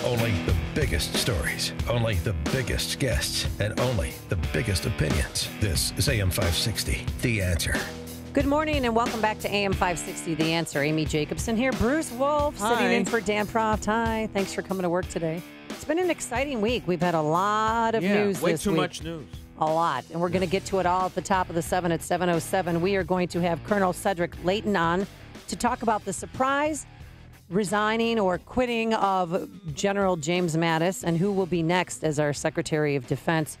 Only the biggest stories, only the biggest guests, and only the biggest opinions. This is AM 560, The Answer. Good morning and welcome back to AM 560, The Answer. Amy Jacobson here. Bruce Wolf sitting in for Dan Proft. Hi. Thanks for coming to work today. It's been an exciting week. We've had a lot of news this week. Way too much news. A lot. And we're going to get to it all at the top of the 7 at 7:07. We are going to have Colonel Cedric Layton on to talk about the surprise resigning or quitting of General James Mattis and who will be next as our Secretary of Defense.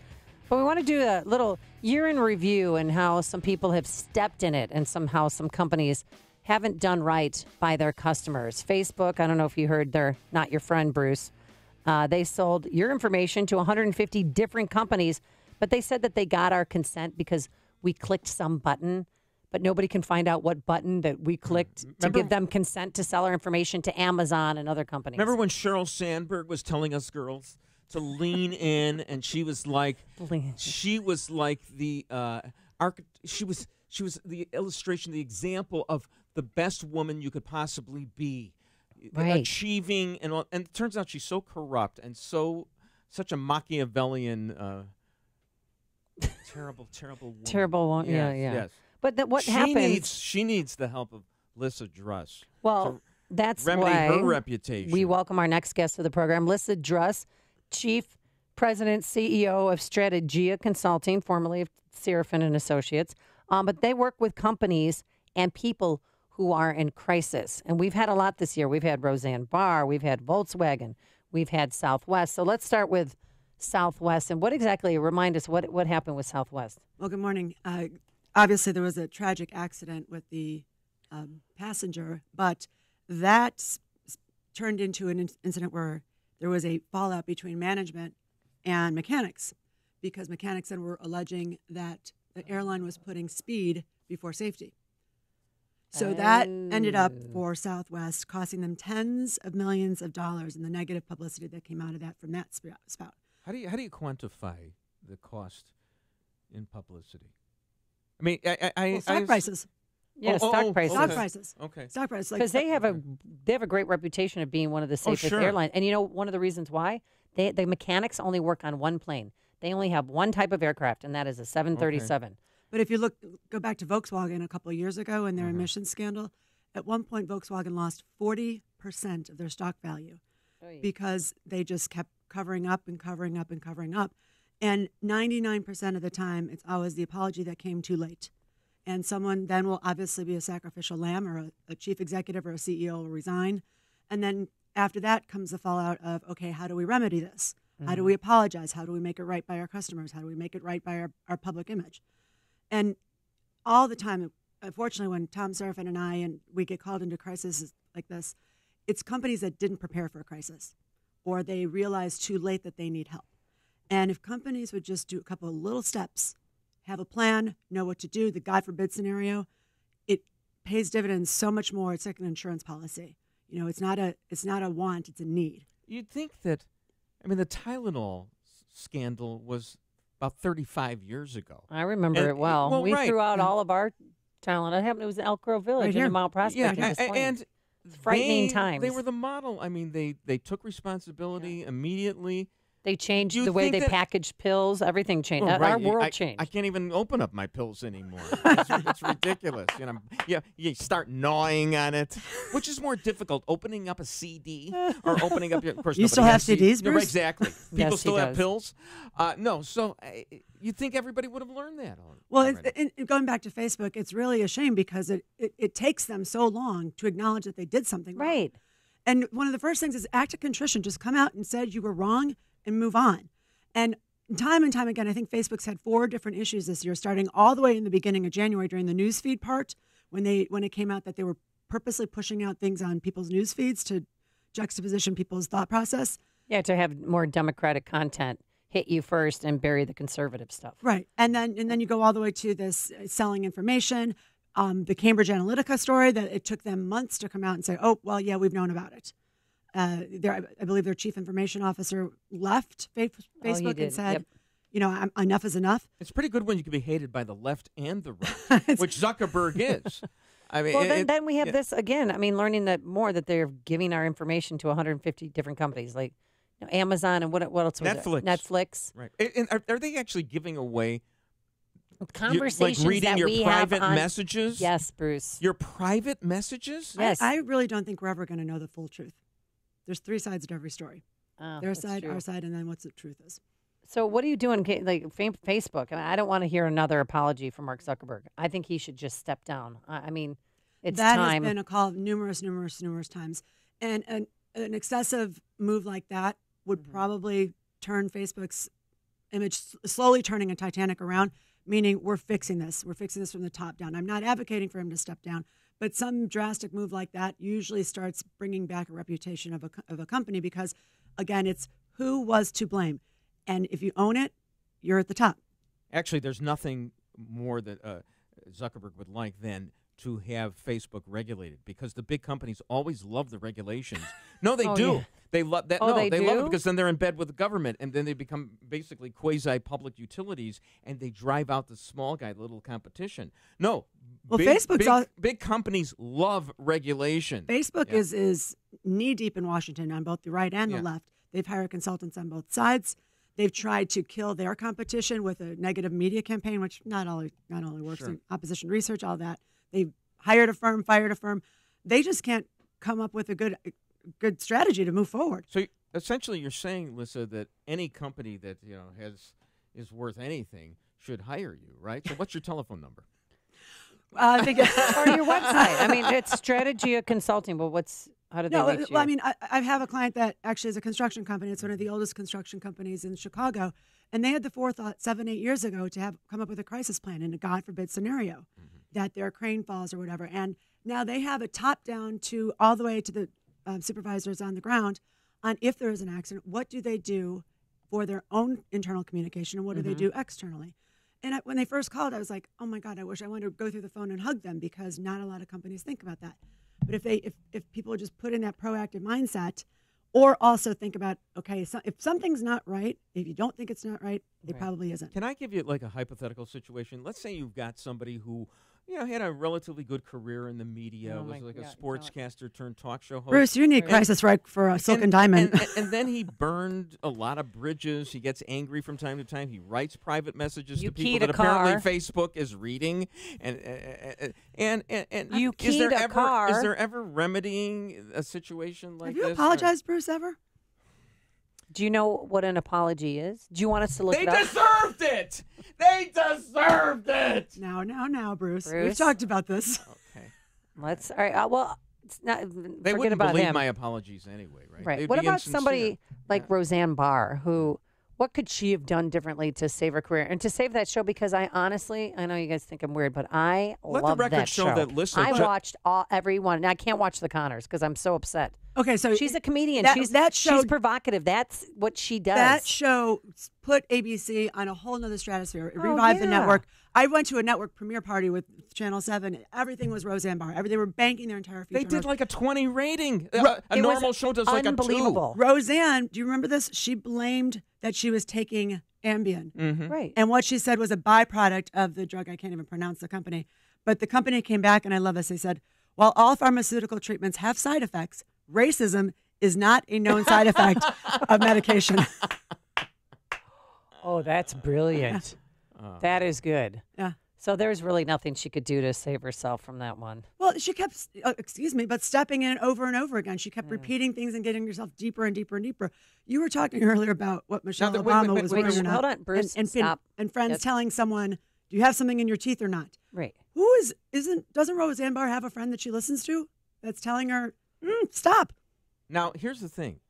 But we want to do a little year in review and how some people have stepped in it and somehow some companies haven't done right by their customers. Facebook, I don't know if you heard, they're not your friend, Bruce. They sold your information to 150 different companies, but they said that they got our consent because we clicked some button, but nobody can find out what button that we clicked to give them consent to sell our information to Amazon and other companies. Remember when Sheryl Sandberg was telling us girls to lean in, and she was like the she was the illustration, the example of the best woman you could possibly be, achieving, and it turns out she's so corrupt and such a Machiavellian, terrible woman. Terrible one, yeah. Yes. But what happens? She needs the help of Lissa Druss. Well, that's remedy why her reputation. We welcome our next guest of the program, Lissa Druss, Chief President, CEO of Strategia Consulting, formerly of Serafin and Associates. But they work with companies and people who are in crisis. And we've had a lot this year. We've had Roseanne Barr. We've had Volkswagen. We've had Southwest. So let's start with Southwest. And what exactly, remind us, what happened with Southwest? Well, good morning. Obviously, there was a tragic accident with the passenger, but that turned into an incident where there was a fallout between management and mechanics, because mechanics then were alleging that the airline was putting speed before safety. So that ended up for Southwest costing them tens of millions of dollars in the negative publicity that came out of that from that spout. How do you quantify the cost in publicity? I mean, stock prices. Yeah, stock prices. Stock prices. Okay. Stock prices. Because they have a great reputation of being one of the safest airlines. And you know, one of the reasons why? The mechanics only work on one plane. They only have one type of aircraft, and that is a 737. Okay. But if you go back to Volkswagen a couple of years ago and their emissions scandal, at one point Volkswagen lost 40% of their stock value because they just kept covering up and covering up and covering up. And 99% of the time, it's always the apology that came too late. And someone then will obviously be a sacrificial lamb, or a chief executive or a CEO will resign. And then after that comes the fallout of, okay, how do we remedy this? How do we apologize? How do we make it right by our customers? How do we make it right by our public image? And all the time, unfortunately, when Tom Serafin and we get called into crises like this, it's companies that didn't prepare for a crisis, or they realize too late that they need help. And if companies would just do a couple of little steps, have a plan, know what to do, the God forbid scenario, it pays dividends so much more. It's like an insurance policy. You know, it's not a want, it's a need. You'd think that, I mean, the Tylenol scandal was about 35 years ago. I remember it well. We threw out all of our Tylenol. It was in Elk Grove Village in Mount Prospect. And frightening times. They were the model. I mean, they took responsibility immediately. They changed the way they packaged pills. Everything changed. Our world changed. I can't even open up my pills anymore. It's ridiculous. You start gnawing on it. Which is more difficult, opening up a CD or opening up? Of course, you still have CDs, Bruce? Exactly. People Yes, still have pills. No. So you think everybody would have learned that? Well, going back to Facebook, it's really a shame because it takes them so long to acknowledge that they did something wrong. Right. And one of the first things is act of contrition. Just come out and said you were wrong and move on. And time again, I think Facebook's had 4 different issues this year, starting all the way in the beginning of January during the newsfeed part, when it came out that they were purposely pushing out things on people's news feeds to juxtaposition people's thought process. Yeah, to have more democratic content hit you first and bury the conservative stuff. Right. And then you go all the way to this selling information, the Cambridge Analytica story that it took them months to come out and say, oh, well, yeah, we've known about it. I believe their chief information officer left Facebook and said, enough is enough. It's pretty good when you can be hated by the left and the right, which Zuckerberg is. I mean, well, then we have this again. I mean, learning that they're giving our information to 150 different companies. Like, Amazon and what else was Netflix. Netflix. Right. And are they actually giving away Conversations like reading that your we private have on, messages? Yes, Bruce. Your private messages? Yes. I really don't think we're ever going to know the full truth. There's three sides to every story. Their side, true. our side, and then what's the truth is. So what are you doing, like Facebook? I mean, I don't want to hear another apology from Mark Zuckerberg. I think he should just step down. I mean, it's that time. Has been a call numerous times. And an excessive move like that would probably turn Facebook's image, slowly turning a Titanic around, meaning we're fixing this. We're fixing this from the top down. I'm not advocating for him to step down, but some drastic move like that usually starts bringing back a reputation of a company because, again, it's who was to blame. And if you own it, you're at the top. Actually, there's nothing more that Zuckerberg would like than to have Facebook regulated because the big companies always love the regulations. No, they do. Yeah. They love that. Oh, no, they love it do? because then they're in bed with the government, and then they become basically quasi-public utilities, and they drive out the small guy, the little competition. No, well, big companies love regulation. Facebook is knee-deep in Washington on both the right and the left. They've hired consultants on both sides. They've tried to kill their competition with a negative media campaign, which not only works in opposition research, all that. They've hired a firm, fired a firm. They just can't come up with a good strategy to move forward. So essentially, you're saying, Lissa, that any company that is worth anything should hire you, right? So what's your telephone number? I think or your website. I mean, it's Strategia Consulting, but how did they reach you? Well, I mean, I have a client that actually is a construction company. It's one of the oldest construction companies in Chicago. And they had the forethought 7-8 years ago to come up with a crisis plan in a God forbid scenario that their crane falls or whatever. And now they have a top down to all the way to the supervisors on the ground on if there is an accident, what do they do for their own internal communication and what do they do externally? And when they first called, I was like, oh my God, I wish I wanted to go through the phone and hug them because not a lot of companies think about that. But if people just put in that proactive mindset or also think about, okay, so if something's not right, if you don't think it's not right, it probably isn't. Can I give you like a hypothetical situation? Let's say you've got somebody who had a relatively good career in the media, was like a sportscaster turned talk show host. Bruce, you need crisis right for a silk and diamond. And then he burned a lot of bridges. He gets angry from time to time. He writes private messages to people that apparently Facebook is reading. And you is there a ever remedying a situation like this? Have you apologized, Bruce, ever? Do you know what an apology is? Do you want us to look it up? They deserved it! They deserved it! Now, Bruce. We've talked about this. Okay. All right. Well, it's not. They forget wouldn't about believe him. my apologies anyway, right? Right. They'd What be about insincere. somebody like Roseanne Barr, who? What could she have done differently to save her career and to save that show? Because I know you guys think I'm weird, but I Let love the record that show show. that Lissa I watched every one. And I can't watch The Connors because I'm so upset. Okay, so she's a comedian. That show, she's provocative. That's what she does. That show put ABC on a whole nother stratosphere. It revived the network. I went to a network premiere party with Channel 7. Everything was Roseanne Barr. They were banking their entire future. They did like a 20 rating. A It normal was show does like a 2. unbelievable. Roseanne, do you remember this? She blamed that she was taking Ambien. Right. And what she said was a byproduct of the drug. I can't even pronounce the company. But the company came back, and I love this. They said, while all pharmaceutical treatments have side effects, racism is not a known side effect of medication. Oh, that's brilliant. That is good. Yeah. So there's really nothing she could do to save herself from that one. Well, she kept, but stepping in over and over again. She kept repeating things and getting herself deeper and deeper and deeper. You were talking earlier about what Michelle Obama was wearing or not. Hold on, Bruce, stop. And friends telling someone, do you have something in your teeth or not? Right. Doesn't Roseanne Barr have a friend that she listens to that's telling her, stop? Now, here's the thing.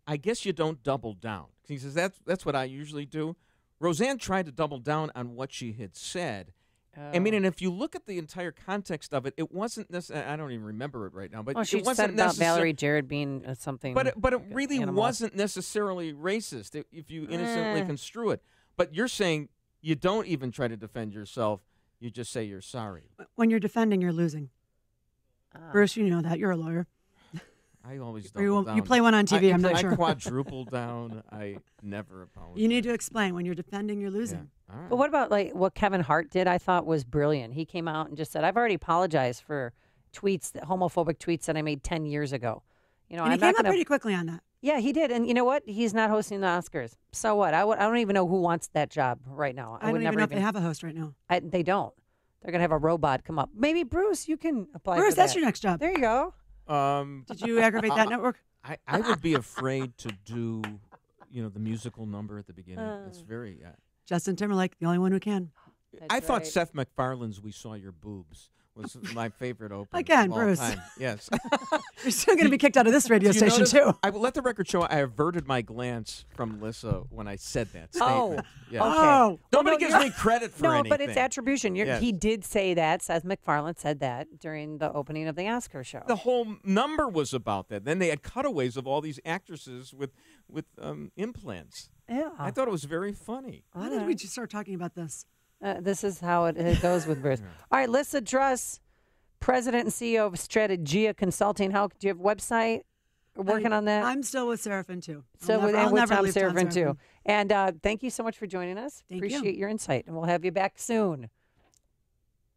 I guess you don't double down. He says that's what I usually do. Roseanne tried to double down on what she had said. I mean, and if you look at the entire context of it, it wasn't necessarily, I don't even remember it right now, but she it wasn't said about necessarily Valerie Jarrett being something. But it really wasn't necessarily racist if you innocently construe it. But you're saying you don't even try to defend yourself. You just say you're sorry. When you're defending, you're losing. Bruce, you know that. You're a lawyer. I always double down. You play one on TV, I'm not sure. I quadruple down. I never apologize. You need to explain. When you're defending, you're losing. Yeah. All right. But what about like what Kevin Hart did? I thought was brilliant. He came out and just said, "I've already apologized for homophobic tweets that I made 10 years ago." You know, And he I'm came not out gonna, pretty quickly on that. Yeah, he did. And you know what? He's not hosting the Oscars. So what? I don't even know who wants that job right now. I don't even know if they have a host right now. They don't. They're going to have a robot come up. Maybe, Bruce, you can apply Bruce, for that. that's your next job. There you go. Did Did you aggravate that network? I would be afraid to do, the musical number at the beginning. It's very. Justin Timberlake, the only one who can. I thought Seth MacFarlane's "We Saw Your Boobs" was my favorite opening. Again, of all Bruce. time. Yes. You're still going to be kicked out of this radio station, notice, too. I will let the record show I averted my glance from Lissa when I said that Oh. statement. Yeah. Oh. Nobody gives me credit for anything. No, but it's attribution. Yes. He did say that. Seth MacFarlane said that during the opening of the Oscar show. The whole number was about that. Then they had cutaways of all these actresses with implants. Yeah. I thought it was very funny. How did we just start talking about this? This is how it goes with Bruce. All right, Lissa Druss, President and CEO of Strategia Consulting. Do you have a website? We're working on that? I'm still with Seraphin, too. So I'll with never Tom leave Tom Seraphin, too. Seraphin. And thank you so much for joining us. Thank you. Appreciate your insight. And we'll have you back soon.